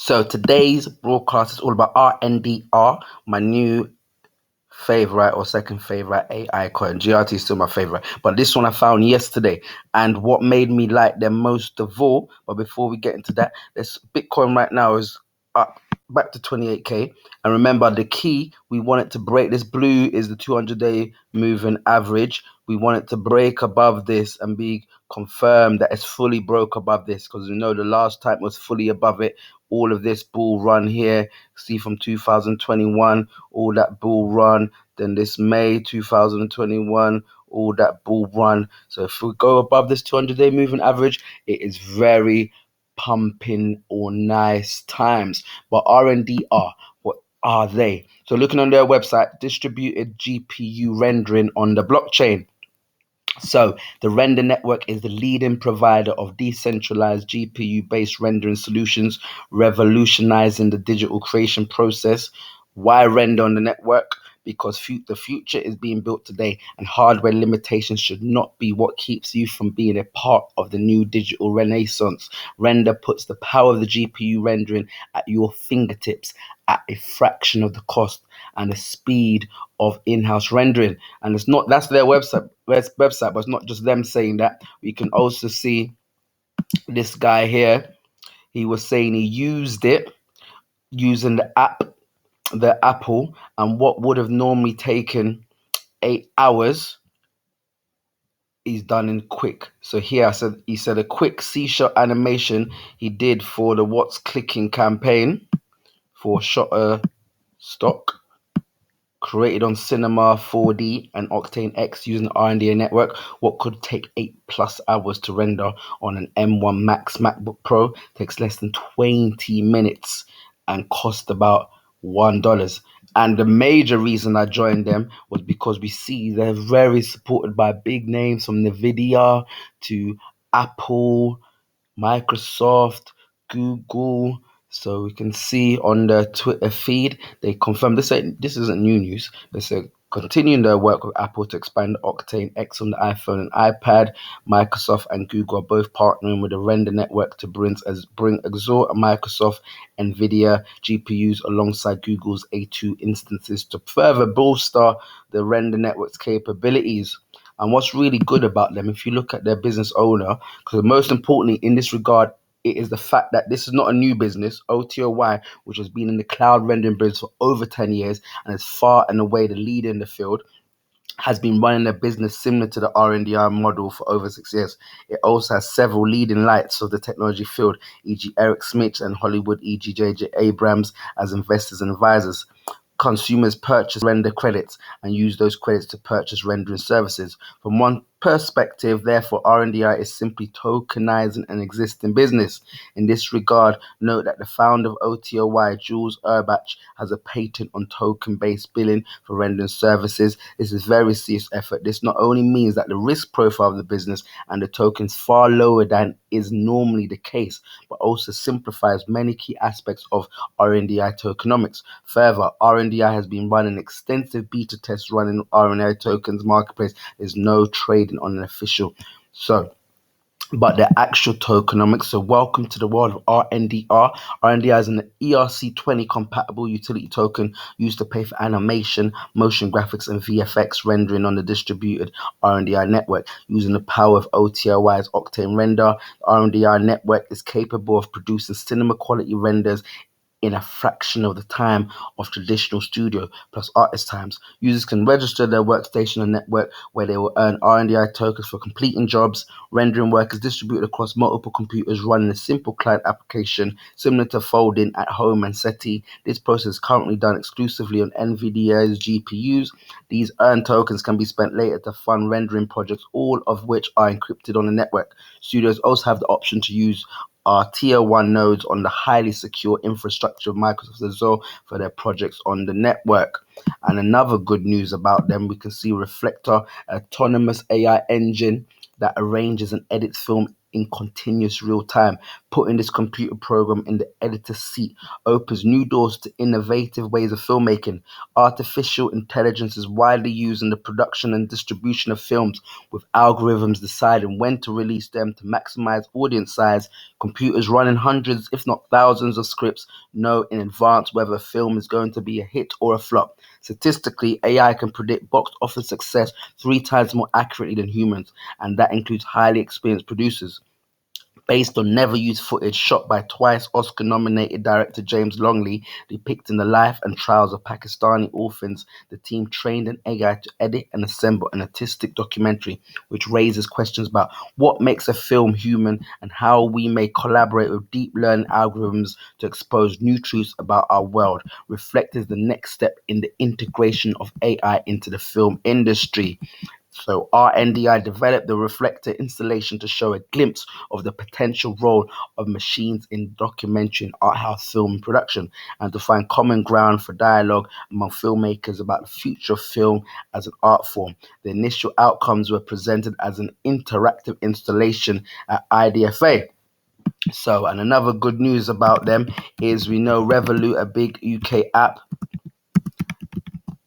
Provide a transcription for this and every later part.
So today's broadcast is all about RNDR, my new favorite or second favorite AI coin. GRT is still my favorite, but this one I found yesterday. And what made me like them most of all, but before we get into that, this Bitcoin right now is up back to 28k. And remember, the key, we want it to break. This blue is the 200-day moving average. We want it to break above this and be confirmed that it's fully broke above this, because we know the last time it was fully above it. All of this bull run here, see from 2021, all that bull run, then this May 2021, all that bull run. So if we go above this 200-day moving average, it is very pumping or nice times. But RNDR, what are they? So looking on their website, distributed GPU rendering on the blockchain. So the Render network is the leading provider of decentralized GPU-based rendering solutions, revolutionizing the digital creation process. Why render on the network? Because the future is being built today, and hardware limitations should not be what keeps you from being a part of the new digital renaissance. Render puts the power of the GPU rendering at your fingertips at a fraction of the cost and the speed of in-house rendering. And it's not, that's their website, but it's not just them saying that. We can also see this guy here. He was saying he used it using the Apple, and what would have normally taken 8 hours, he's done in quick. So here he said a quick C-shot animation he did for the What's Clicking campaign for Shutterstock, created on Cinema 4D and Octane X using the RNDR network. What could take 8+ hours to render on an M1 Max MacBook Pro takes less than 20 minutes and cost about $1. And the major reason I joined them was because we see they're very supported by big names from NVIDIA to Apple, Microsoft, Google. So we can see on the Twitter feed, they confirmed this isn't new news. They said continuing their work with Apple to expand Octane X on the iPhone and iPad. Microsoft and Google are both partnering with the Render network to bring Azure and Microsoft NVIDIA GPUs alongside Google's A2 instances to further bolster the Render network's capabilities. And what's really good about them, if you look at their business owner, because most importantly in this regard, it is the fact that this is not a new business, OTOY, which has been in the cloud rendering business for over 10 years and is far and away the leader in the field, has been running a business similar to the RNDR model for over 6 years. It also has several leading lights of the technology field, e.g. Eric Smith and Hollywood, e.g. J.J. Abrams, as investors and advisors. Consumers purchase render credits and use those credits to purchase rendering services. From one perspective, therefore, RNDR is simply tokenizing an existing business. In this regard, note that the founder of OTOY, Jules Urbach, has a patent on token-based billing for rendering services. This is a very serious effort. This not only means that the risk profile of the business and the token is far lower than is normally the case, but also simplifies many key aspects of RNDI tokenomics. Further, RNDI has been running extensive beta tests running RNDI tokens marketplace. There's no trading on an official. But the actual tokenomics. So welcome to the world of RNDR. RNDR is an ERC20 compatible utility token used to pay for animation, motion graphics, and VFX rendering on the distributed RNDR network. Using the power of OTOY's Octane Render, the RNDR network is capable of producing cinema quality renders in a fraction of the time of traditional studio plus artist times. Users can register their workstation and network where they will earn RNDI tokens for completing jobs. Rendering work is distributed across multiple computers running a simple client application similar to folding at home and SETI. This process is currently done exclusively on NVIDIA's GPUs. These earned tokens can be spent later to fund rendering projects, all of which are encrypted on the network. Studios also have the option to use are tier 1 nodes on the highly secure infrastructure of Microsoft Azure for their projects on the network. And another good news about them, we can see Reflector, autonomous AI engine that arranges and edits film in continuous real time. Putting this computer program in the editor's seat opens new doors to innovative ways of filmmaking. Artificial intelligence is widely used in the production and distribution of films, with algorithms deciding when to release them to maximize audience size. Computers running hundreds, if not thousands, of scripts know in advance whether a film is going to be a hit or a flop. Statistically, AI can predict box office success 3 times more accurately than humans, and that includes highly experienced producers. Based on never-used footage shot by twice Oscar-nominated director James Longley, depicting the life and trials of Pakistani orphans, the team trained an AI to edit and assemble an artistic documentary, which raises questions about what makes a film human and how we may collaborate with deep learning algorithms to expose new truths about our world. Reflect is the next step in the integration of AI into the film industry. So RNDI developed the reflector installation to show a glimpse of the potential role of machines in documentary and art house film production, and to find common ground for dialogue among filmmakers about the future of film as an art form. The initial outcomes were presented as an interactive installation at IDFA. So, and another good news about them is we know Revolut, a big UK app,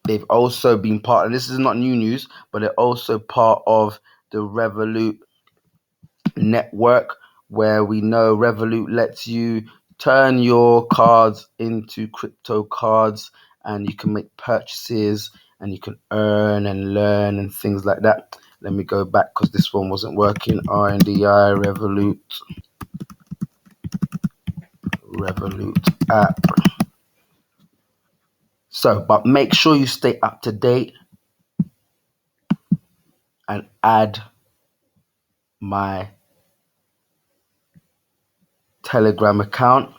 they've also been part, and this is not new news, but they're also part of the Revolut network, where we know Revolut lets you turn your cards into crypto cards, and you can make purchases and you can earn and learn and things like that. Let me go back because this one wasn't working. RNDR Revolut app. So, but make sure you stay up to date and add my Telegram account.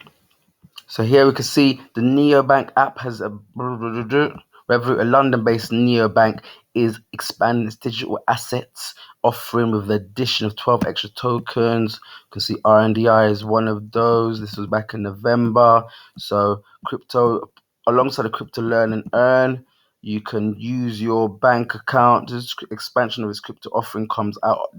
So here we can see the neobank app has a Revolut, a London-based neobank, is expanding its digital assets offering with the addition of 12 extra tokens. You can see RNDR is one of those. This was back in November. So crypto, alongside the crypto learn and earn, you can use your bank account. This expansion of its crypto offering comes out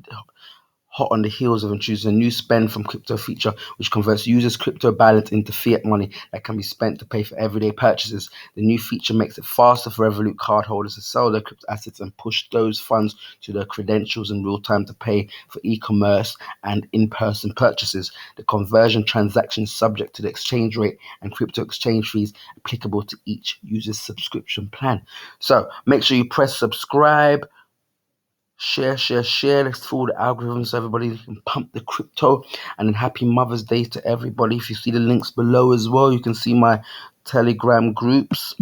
hot on the heels of introducing a new spend from crypto feature, which converts users' crypto balance into fiat money that can be spent to pay for everyday purchases. The new feature makes it faster for Revolut cardholders to sell their crypto assets and push those funds to their credentials in real time to pay for e-commerce and in-person purchases. The conversion transaction is subject to the exchange rate and crypto exchange fees applicable to each user's subscription plan. So make sure you press subscribe. Share. Let's fool the algorithms so everybody can pump the crypto. And then happy Mother's Day to everybody. If you see the links below as well, you can see my Telegram groups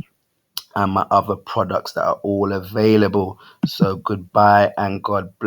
and my other products that are all available. So goodbye and God bless.